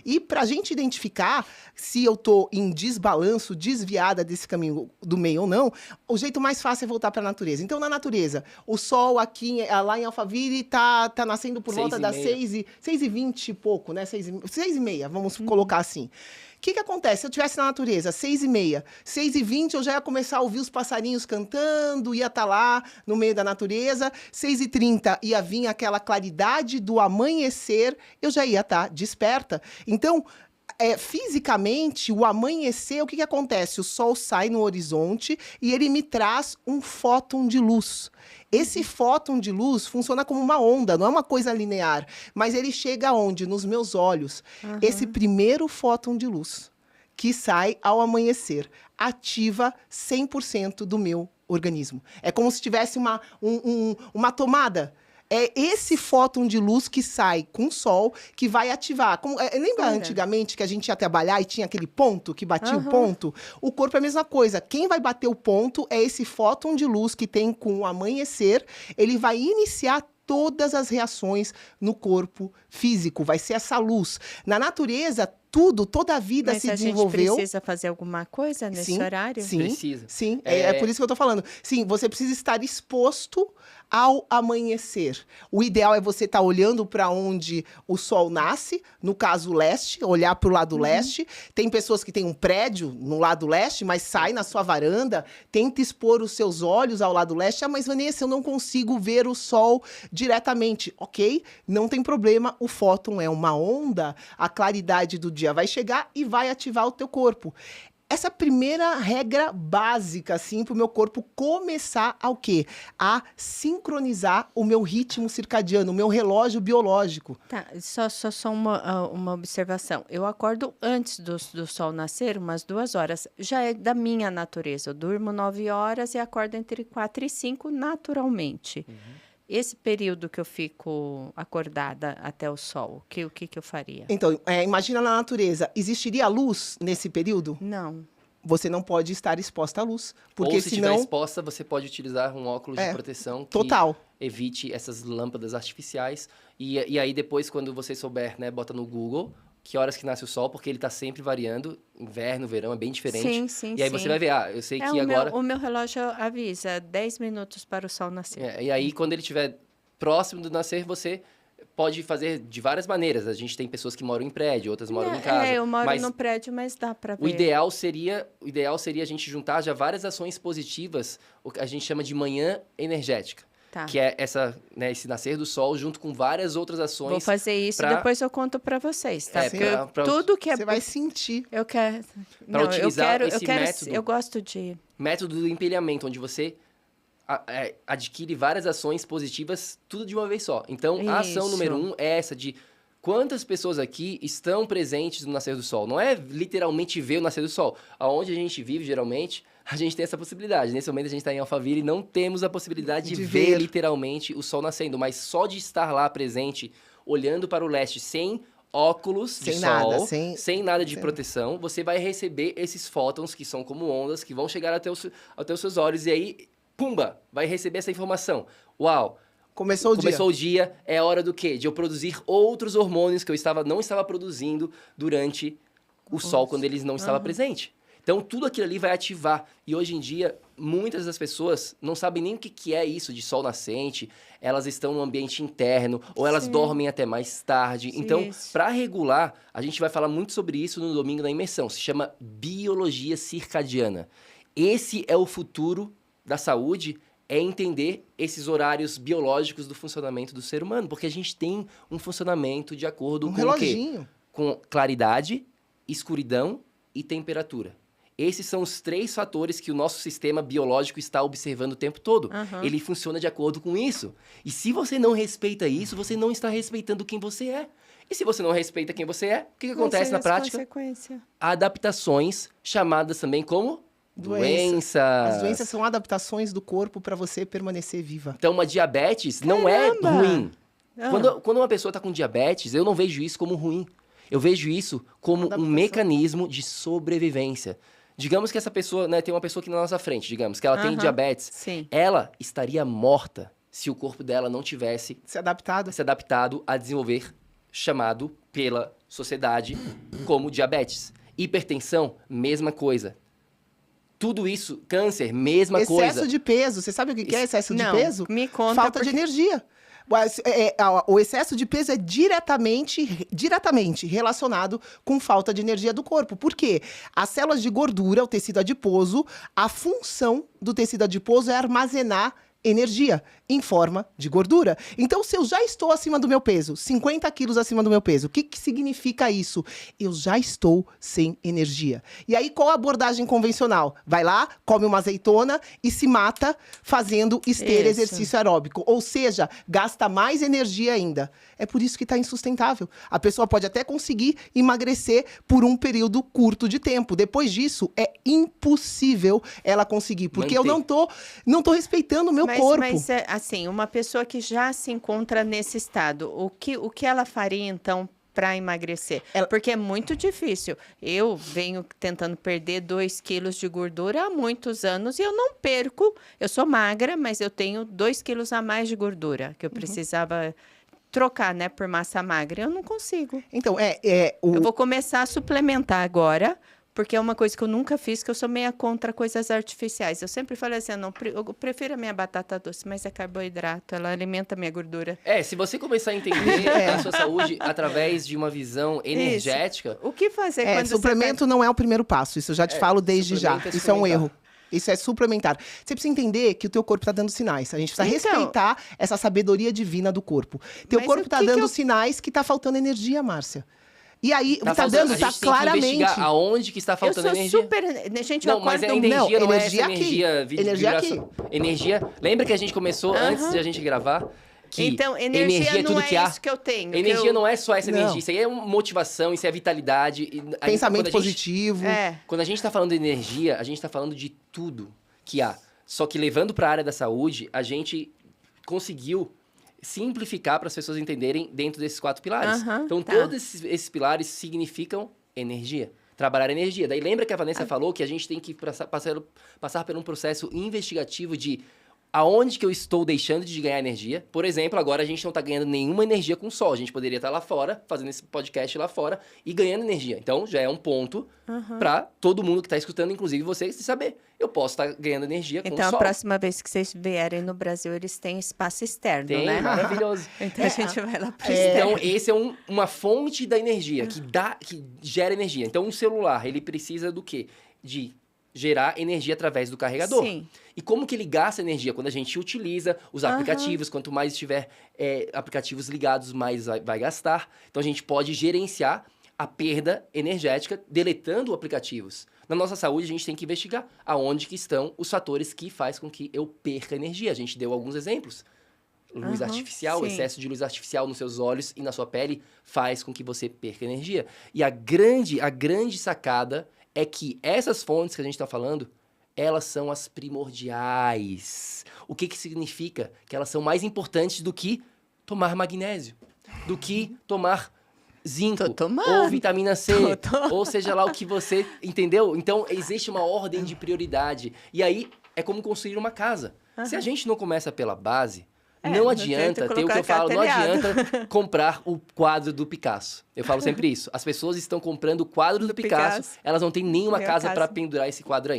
E para a gente identificar se eu tô em desbalanço, desviada desse caminho do meio ou não, o jeito mais fácil é voltar para a natureza. Então, na natureza, o sol aqui, lá em Alphaville, tá nascendo por volta das 6h20 e pouco, né? 6h30, vamos colocar assim. O que acontece? Se eu estivesse na natureza, 6h30, 6h20, eu já ia começar a ouvir os passarinhos cantando, ia estar lá no meio da natureza. 6h30 ia vir aquela claridade do amanhecer, eu já ia estar desperta. Então, fisicamente, o amanhecer, o que acontece? O sol sai no horizonte e ele me traz um fóton de luz. Esse fóton de luz funciona como uma onda, não é uma coisa linear, mas ele chega aonde? Nos meus olhos. Esse primeiro fóton de luz que sai ao amanhecer ativa 100% do meu organismo. É como se tivesse uma tomada. É esse fóton de luz que sai com o sol que vai ativar. Lembra antigamente que a gente ia trabalhar e tinha aquele ponto que batia o ponto? O corpo é a mesma coisa. Quem vai bater o ponto é esse fóton de luz que tem com o amanhecer. Ele vai iniciar todas as reações no corpo físico. Vai ser essa luz. Na natureza, toda a vida se desenvolveu. Mas a gente precisa fazer alguma coisa nesse horário? Sim, precisa. Sim, é por isso que eu tô falando. Sim, você precisa estar exposto ao amanhecer. O ideal é você estar olhando para onde o sol nasce, no caso leste, olhar para o lado leste. Tem pessoas que têm um prédio no lado leste, mas sai na sua varanda, tenta expor os seus olhos ao lado leste. Ah, mas Vanessa, eu não consigo ver o sol diretamente. Ok, não tem problema, o fóton é uma onda, a claridade do dia vai chegar e vai ativar o teu corpo. Essa primeira regra básica, assim, para o meu corpo começar a o quê? A sincronizar o meu ritmo circadiano, o meu relógio biológico. Tá, só uma observação. Eu acordo antes do sol nascer, umas 2 horas. Já é da minha natureza. Eu durmo 9 horas e acordo entre 4 e 5 naturalmente. Esse período que eu fico acordada até o sol, o que eu faria? Então, imagina na natureza, existiria luz nesse período? Não. Você não pode estar exposta à luz. Porque ou se estiver exposta, você pode utilizar um óculos de proteção que evite essas lâmpadas artificiais. E aí depois, quando você souber, né, bota no Google que horas que nasce o sol, porque ele está sempre variando, inverno, verão, é bem diferente. Sim, e aí você vai ver, eu sei que agora... O meu relógio avisa 10 minutos para o sol nascer. E aí, quando ele estiver próximo do nascer, você pode fazer de várias maneiras. A gente tem pessoas que moram em prédio, outras moram em casa. Eu moro no prédio, mas dá para ver. O ideal seria a gente juntar já várias ações positivas, o que a gente chama de manhã energética. Tá. Que é esse nascer do sol junto com várias outras ações. Vou fazer isso e depois eu conto para vocês, tá? Porque tudo que você vai sentir. Eu quero. Para utilizar esse método. Eu gosto de método do empilhamento, onde você adquire várias ações positivas, tudo de uma vez só. Então, a ação número 1 é essa de quantas pessoas aqui estão presentes no nascer do sol. Não é literalmente ver o nascer do sol. Aonde a gente vive, geralmente, a gente tem essa possibilidade. Nesse momento, a gente está em Alphaville e não temos a possibilidade de ver literalmente o sol nascendo. Mas só de estar lá presente, olhando para o leste, sem óculos de sol, sem nada de proteção, você vai receber esses fótons, que são como ondas, que vão chegar até os seus olhos. E aí, pumba, vai receber essa informação. Uau! Começou o dia, é hora do quê? De eu produzir outros hormônios que eu não estava produzindo durante o sol, quando eles não estavam presentes. Então, tudo aquilo ali vai ativar. E hoje em dia, muitas das pessoas não sabem nem o que é isso de sol nascente. Elas estão no ambiente interno, ou elas dormem até mais tarde. Então, para regular, a gente vai falar muito sobre isso no domingo da imersão. Se chama biologia circadiana. Esse é o futuro da saúde, é entender esses horários biológicos do funcionamento do ser humano. Porque a gente tem um funcionamento de acordo com o quê? Com claridade, escuridão e temperatura. Esses são os 3 fatores que o nosso sistema biológico está observando o tempo todo. Ele funciona de acordo com isso. E se você não respeita isso, você não está respeitando quem você é. E se você não respeita quem você é, o que acontece na prática? Adaptações, chamadas também como doenças. As doenças são adaptações do corpo para você permanecer viva. Então, uma diabetes não é ruim. Quando uma pessoa está com diabetes, eu não vejo isso como ruim. Eu vejo isso como um mecanismo de sobrevivência. Digamos que essa pessoa, né, tem uma pessoa aqui na nossa frente, digamos, que ela tem diabetes. Ela estaria morta se o corpo dela não tivesse se adaptado a desenvolver chamado pela sociedade como diabetes. Hipertensão, mesma coisa. Tudo isso, câncer, mesma coisa. Excesso de peso. Você sabe o que é excesso de Não, peso? me conta. Falta de energia. O excesso de peso é diretamente relacionado com falta de energia do corpo. Por quê? As células de gordura, o tecido adiposo, a função do tecido adiposo é armazenar energia em forma de gordura. Então, se eu já estou acima do meu peso, 50 quilos acima do meu peso, o que significa isso? Eu já estou sem energia. E aí, qual a abordagem convencional? Vai lá, come uma azeitona e se mata fazendo esteira, Isso. exercício aeróbico. Ou seja, gasta mais energia ainda. É por isso que está insustentável. A pessoa pode até conseguir emagrecer por um período curto de tempo. Depois disso, é impossível ela conseguir, porque eu não tô respeitando o meu corpo. Mas assim, uma pessoa que já se encontra nesse estado, o que ela faria, então, para emagrecer? Porque é muito difícil. Eu venho tentando perder 2 quilos de gordura há muitos anos e eu não perco. Eu sou magra, mas eu tenho 2 quilos a mais de gordura, que eu precisava trocar, né, por massa magra. Eu não consigo. Então, Eu vou começar a suplementar agora, porque é uma coisa que eu nunca fiz, que eu sou meia contra coisas artificiais. Eu sempre falei assim, eu prefiro a minha batata doce, mas é carboidrato, ela alimenta a minha gordura. Se você começar a entender a sua saúde através de uma visão energética... O que fazer quando suplemento não é o primeiro passo, isso eu já te falo desde já. suplemento é Isso é um suplementar. erro. Isso é suplementar. Você precisa entender que o teu corpo está dando sinais. A gente precisa Então, respeitar essa sabedoria divina do corpo. Teu mas corpo o está que que dando eu- sinais que está faltando energia, Márcia. E aí, tá faltando- dando, a tá gente tem que claramente. investigar aonde que está Eu faltando sou energia. super... Gente, eu Não, mas a acordo... energia não é essa energia aqui. energia... Energia aqui. Energia... Lembra que a gente começou, antes de a gente gravar, que Então, energia é não tudo é que há. isso que eu tenho. que Energia eu... não é só essa Não. energia, isso aí é motivação, isso é vitalidade. E aí, Pensamento quando a gente- positivo. Quando a gente está falando de energia, a gente está falando de tudo que há. Só que levando para a área da saúde, a gente conseguiu simplificar para as pessoas entenderem dentro desses 4 pilares. Então, tá. todos esses pilares significam energia. Trabalhar energia. Daí lembra que a Vanessa falou que a gente tem que passar por um processo investigativo de aonde que eu estou deixando de ganhar energia. Por exemplo, agora a gente não está ganhando nenhuma energia com o sol. A gente poderia estar lá fora, fazendo esse podcast lá fora e ganhando energia. Então, já é um ponto para todo mundo que está escutando, inclusive você, saber. Eu posso estar ganhando energia com o Então, sol. a próxima vez que vocês vierem no Brasil, eles têm espaço externo, Tem, né? maravilhoso. Então, a gente vai lá pro externo. Então, esse é uma fonte da energia, que gera energia. Então, um celular, ele precisa do quê? De gerar energia através do carregador. Sim. E como que ele gasta energia? Quando a gente utiliza os aplicativos, quanto mais tiver aplicativos ligados, mais vai gastar. Então, a gente pode gerenciar a perda energética deletando aplicativos. Na nossa saúde, a gente tem que investigar aonde que estão os fatores que faz com que eu perca energia. A gente deu alguns exemplos. Luz artificial, sim. excesso de luz artificial nos seus olhos e na sua pele faz com que você perca energia. E a grande sacada é que essas fontes que a gente está falando, elas são as primordiais. O que significa? Que elas são mais importantes do que tomar magnésio, do que tomar zinco, Tô tomando. ou vitamina C, Tô. ou seja lá o que você... Entendeu? Então, existe uma ordem de prioridade. E aí, é como construir uma casa. Se a gente não começa pela base... Não não adianta, tenta tem o que eu colocar falo, não telhado. adianta comprar o quadro do Picasso. Eu falo sempre isso. As pessoas estão comprando o quadro do Picasso, Picasso. elas não têm nenhuma Minha casa casa. para pendurar esse quadro